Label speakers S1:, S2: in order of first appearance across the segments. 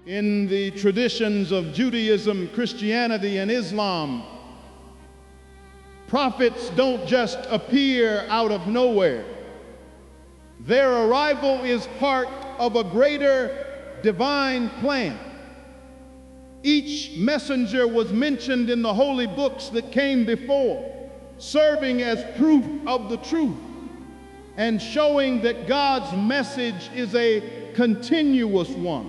S1: In the traditions of Judaism, Christianity, and Islam, prophets don't just appear out of nowhere. Their arrival is part of a greater divine plan. Each messenger was mentioned in the holy books that came before, serving as proof of the truth and showing that God's message is a continuous one.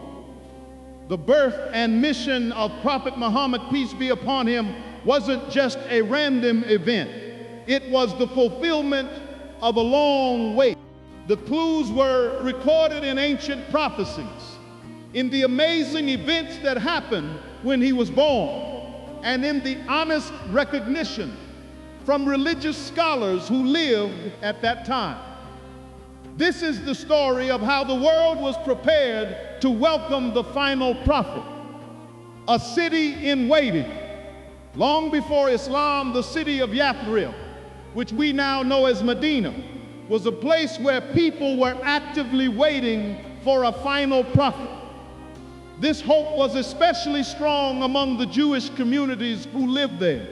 S1: The birth and mission of Prophet Muhammad, peace be upon him, wasn't just a random event. It was the fulfillment of a long wait. The clues were recorded in ancient prophecies, in the amazing events that happened when he was born, and in the honest recognition from religious scholars who lived at that time. This is the story of how the world was prepared to welcome the final prophet, a city in waiting. Long before Islam, the city of Yathrib, which we now know as Medina, was a place where people were actively waiting for a final prophet. This hope was especially strong among the Jewish communities who lived there.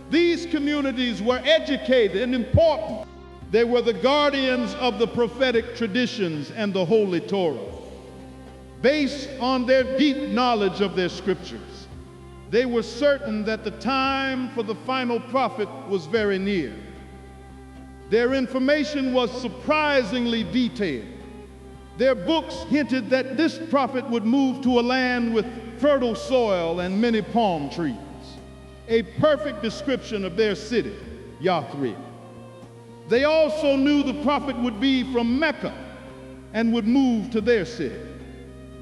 S1: These communities were educated and important. They were the guardians of the prophetic traditions and the Holy Torah. Based on their deep knowledge of their scriptures, they were certain that the time for the final prophet was very near. Their information was surprisingly detailed. Their books hinted that this prophet would move to a land with fertile soil and many palm trees, a perfect description of their city, Yathrib. They also knew the prophet would be from Mecca and would move to their city.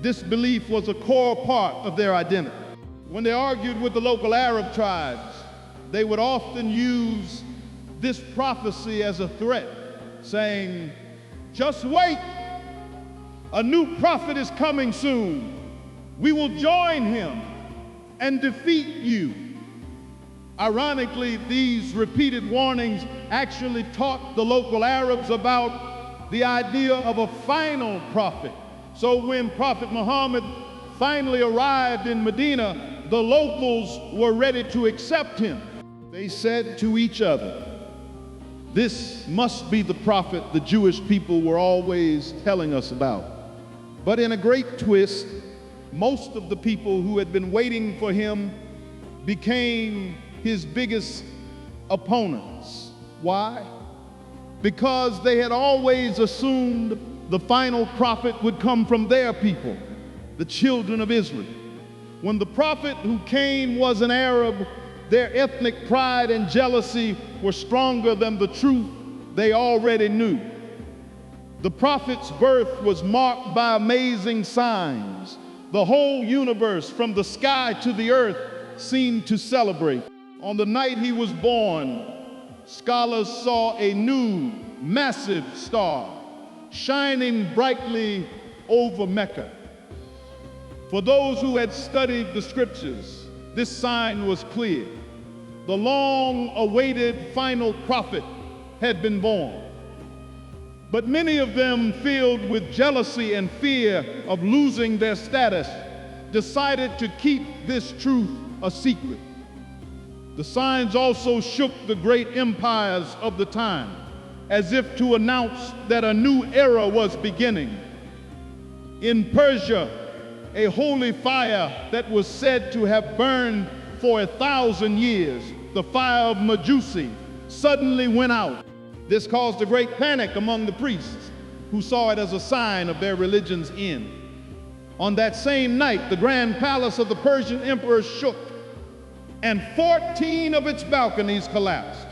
S1: This belief was a core part of their identity. When they argued with the local Arab tribes, they would often use this prophecy as a threat, saying, "Just wait, a new prophet is coming soon. We will join him and defeat you." Ironically, these repeated warnings actually taught the local Arabs about the idea of a final prophet. So when Prophet Muhammad finally arrived in Medina, the locals were ready to accept him. They said to each other, "This must be the prophet the Jewish people were always telling us about." But in a great twist, most of the people who had been waiting for him became his biggest opponents. Why? Because they had always assumed the final prophet would come from their people, the children of Israel. When the prophet who came was an Arab, their ethnic pride and jealousy were stronger than the truth they already knew. The prophet's birth was marked by amazing signs. The whole universe, from the sky to the earth, seemed to celebrate. On the night he was born, scholars saw a new, massive star shining brightly over Mecca. For those who had studied the scriptures, this sign was clear. The long-awaited final prophet had been born. But many of them, filled with jealousy and fear of losing their status, decided to keep this truth a secret. The signs also shook the great empires of the time, as if to announce that a new era was beginning. In Persia, a holy fire that was said to have burned for 1,000 years, the fire of Mejusi, suddenly went out. This caused a great panic among the priests, who saw it as a sign of their religion's end. On that same night, the grand palace of the Persian emperor shook, and 14 of its balconies collapsed.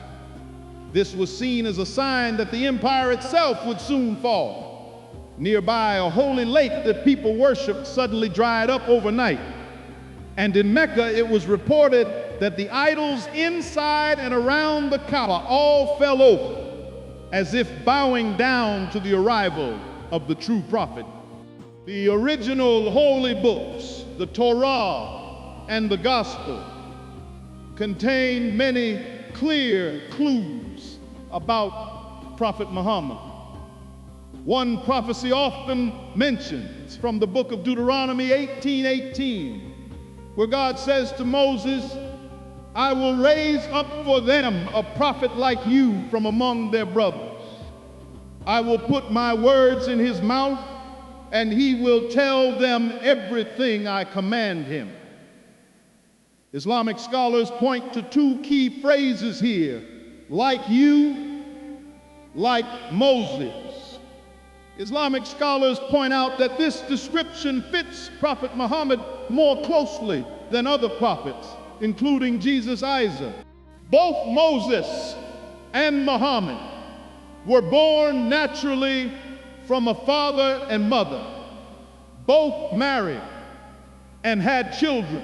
S1: This was seen as a sign that the empire itself would soon fall. Nearby, a holy lake that people worshiped suddenly dried up overnight. And in Mecca, it was reported that the idols inside and around the Kaaba all fell over, as if bowing down to the arrival of the true prophet. The original holy books, the Torah and the Gospel, contain many clear clues about Prophet Muhammad. One prophecy often mentioned is from the book of Deuteronomy 18:18, where God says to Moses, I will raise up for them a prophet like you from among their brothers. I will put my words in his mouth, and he will tell them everything I command him. Islamic scholars point to two key phrases here, like you, like Moses. Islamic scholars point out that this description fits Prophet Muhammad more closely than other prophets, including Jesus Isaac. Both Moses and Muhammad were born naturally from a father and mother. Both married and had children.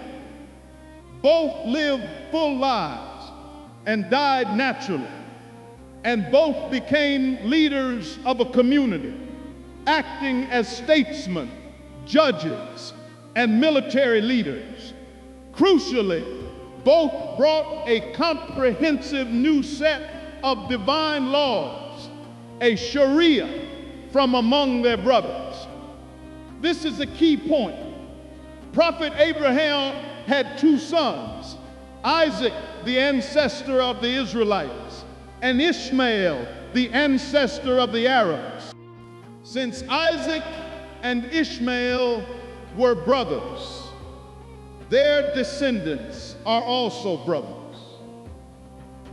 S1: Both lived full lives and died naturally. And both became leaders of a community, acting as statesmen, judges, and military leaders. Crucially, both brought a comprehensive new set of divine laws, a Sharia, from among their brothers. This is a key point. Prophet Abraham had two sons, Isaac, the ancestor of the Israelites, and Ishmael, the ancestor of the Arabs. Since Isaac and Ishmael were brothers, their descendants are also brothers.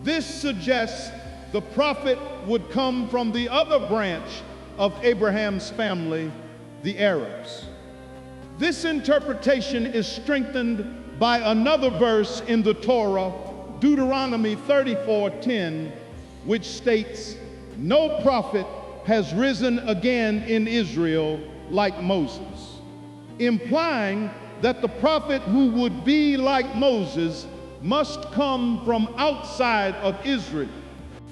S1: This suggests the prophet would come from the other branch of Abraham's family, the Arabs. This interpretation is strengthened by another verse in the Torah, Deuteronomy 34:10, which states, no prophet has risen again in Israel like Moses, implying that the prophet who would be like Moses must come from outside of Israel.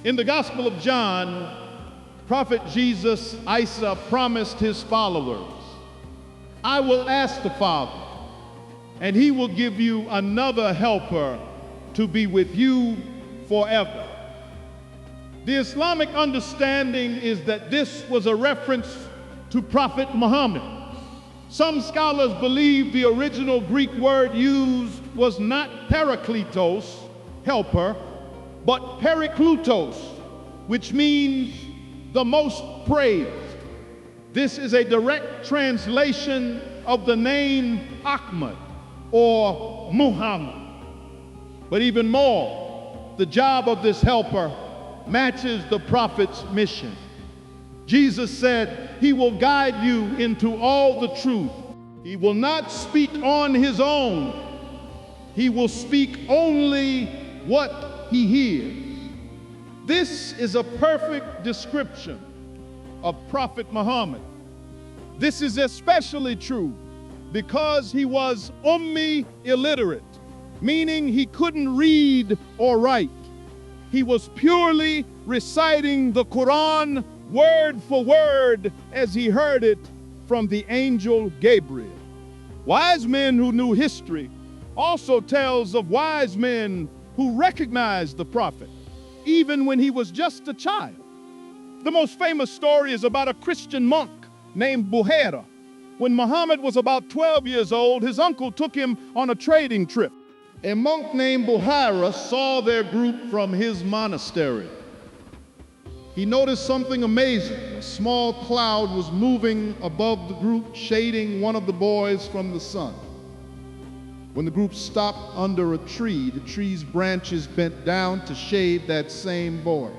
S1: In the Gospel of John, Prophet Jesus Isa promised his followers, I will ask the Father, and he will give you another helper to be with you forever. The Islamic understanding is that this was a reference to Prophet Muhammad. Some scholars believe the original Greek word used was not Paracletos, helper, but Periklutos, which means the most praised. This is a direct translation of the name Ahmad or Muhammad. But even more, the job of this helper matches the prophet's mission. Jesus said, he will guide you into all the truth. He will not speak on his own. He will speak only what he hears. This is a perfect description of Prophet Muhammad. This is especially true because he was Ummi, illiterate, meaning he couldn't read or write. He was purely reciting the Quran word for word as he heard it from the angel Gabriel. Wise men who knew history also tells of wise men who recognized the prophet, even when he was just a child. The most famous story is about a Christian monk named Buhaira. When Muhammad was about 12 years old, his uncle took him on a trading trip. A monk named Buhaira saw their group from his monastery. He noticed something amazing. A small cloud was moving above the group, shading one of the boys from the sun. When the group stopped under a tree, the tree's branches bent down to shade that same boy.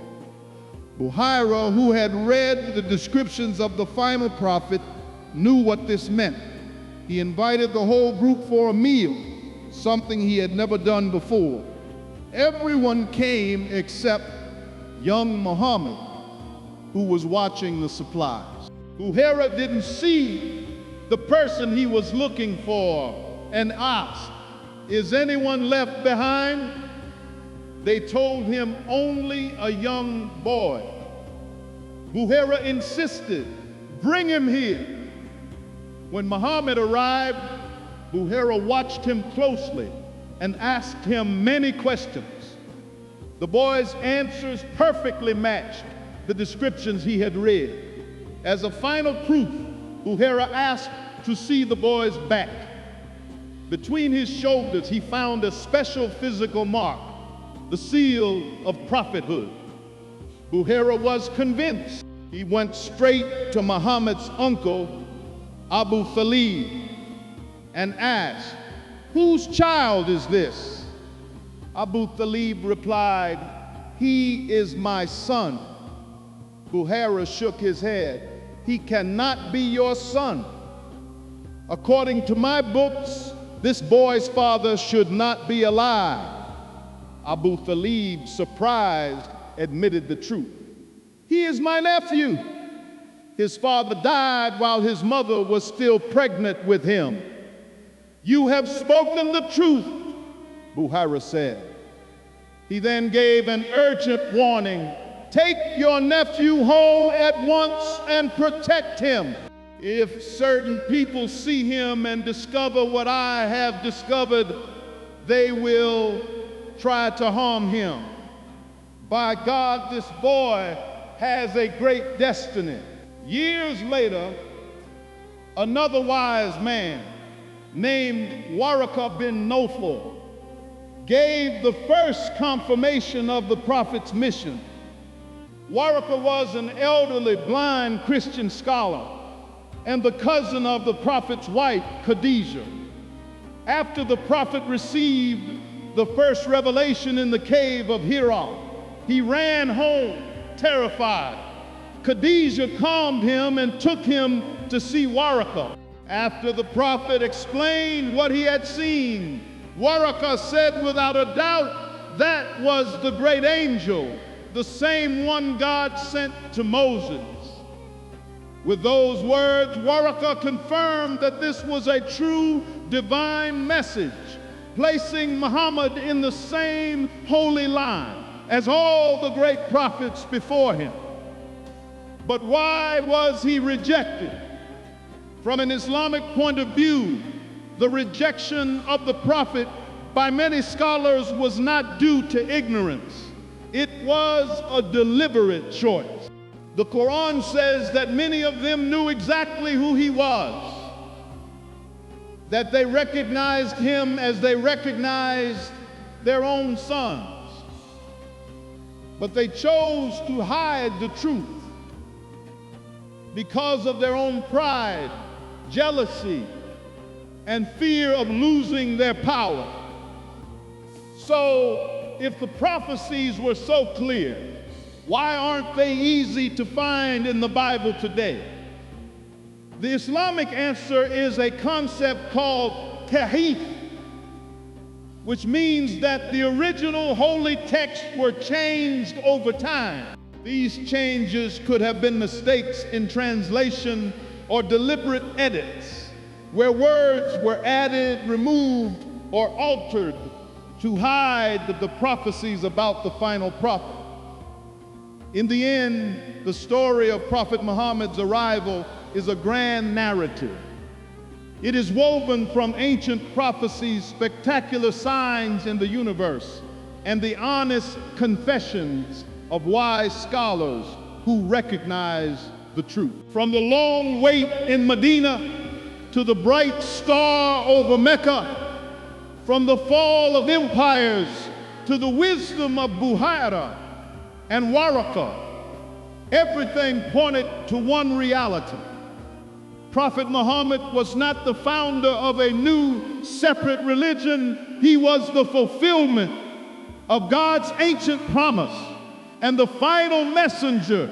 S1: Buhaira, who had read the descriptions of the final prophet, knew what this meant. He invited the whole group for a meal, something he had never done before. Everyone came except young Muhammad, who was watching the supplies. Buhaira didn't see the person he was looking for and asked, "Is anyone left behind?" They told him only a young boy. Buhaira insisted, "Bring him here." When Muhammad arrived, Buhaira watched him closely and asked him many questions. The boy's answers perfectly matched the descriptions he had read. As a final proof, Buhaira asked to see the boy's back. Between his shoulders, he found a special physical mark, the seal of prophethood. Buhaira was convinced. He went straight to Muhammad's uncle, Abu Talib, and asked, "Whose child is this?" Abu Talib replied, "He is my son." Buhaira shook his head. "He cannot be your son. According to my books, this boy's father should not be alive." Abu Talib, surprised, admitted the truth. "He is my nephew. His father died while his mother was still pregnant with him." "You have spoken the truth," Buhaira said. He then gave an urgent warning: "Take your nephew home at once and protect him. If certain people see him and discover what I have discovered, they will try to harm him. By God, this boy has a great destiny." Years later, another wise man named Waraqah bin Naufal gave the first confirmation of the prophet's mission. Waraqah was an elderly blind Christian scholar and the cousin of the prophet's wife, Khadijah. After the prophet received the first revelation in the cave of Hira, he ran home terrified. Khadijah calmed him and took him to see Waraqah. After the prophet explained what he had seen, Waraqah said without a doubt, "That was the great angel, the same one God sent to Moses." With those words, Waraqah confirmed that this was a true divine message, placing Muhammad in the same holy line as all the great prophets before him. But why was he rejected? From an Islamic point of view, the rejection of the prophet by many scholars was not due to ignorance. It was a deliberate choice. The Quran says that many of them knew exactly who he was, that they recognized him as they recognized their own sons. But they chose to hide the truth because of their own pride, jealousy, and fear of losing their power. So, if the prophecies were so clear, why aren't they easy to find in the Bible today? The Islamic answer is a concept called tahrif, which means that the original holy texts were changed over time. These changes could have been mistakes in translation or deliberate edits, where words were added, removed, or altered to hide the prophecies about the final prophet. In the end, the story of Prophet Muhammad's arrival is a grand narrative. It is woven from ancient prophecies, spectacular signs in the universe, and the honest confessions of wise scholars who recognize the truth. From the long wait in Medina to the bright star over Mecca, from the fall of empires to the wisdom of Buhaira and Waraqah, everything pointed to one reality. Prophet Muhammad was not the founder of a new separate religion. He was the fulfillment of God's ancient promise and the final messenger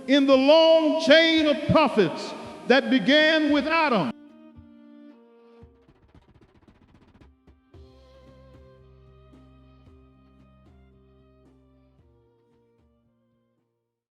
S1: in the long chain of prophets that began with Adam.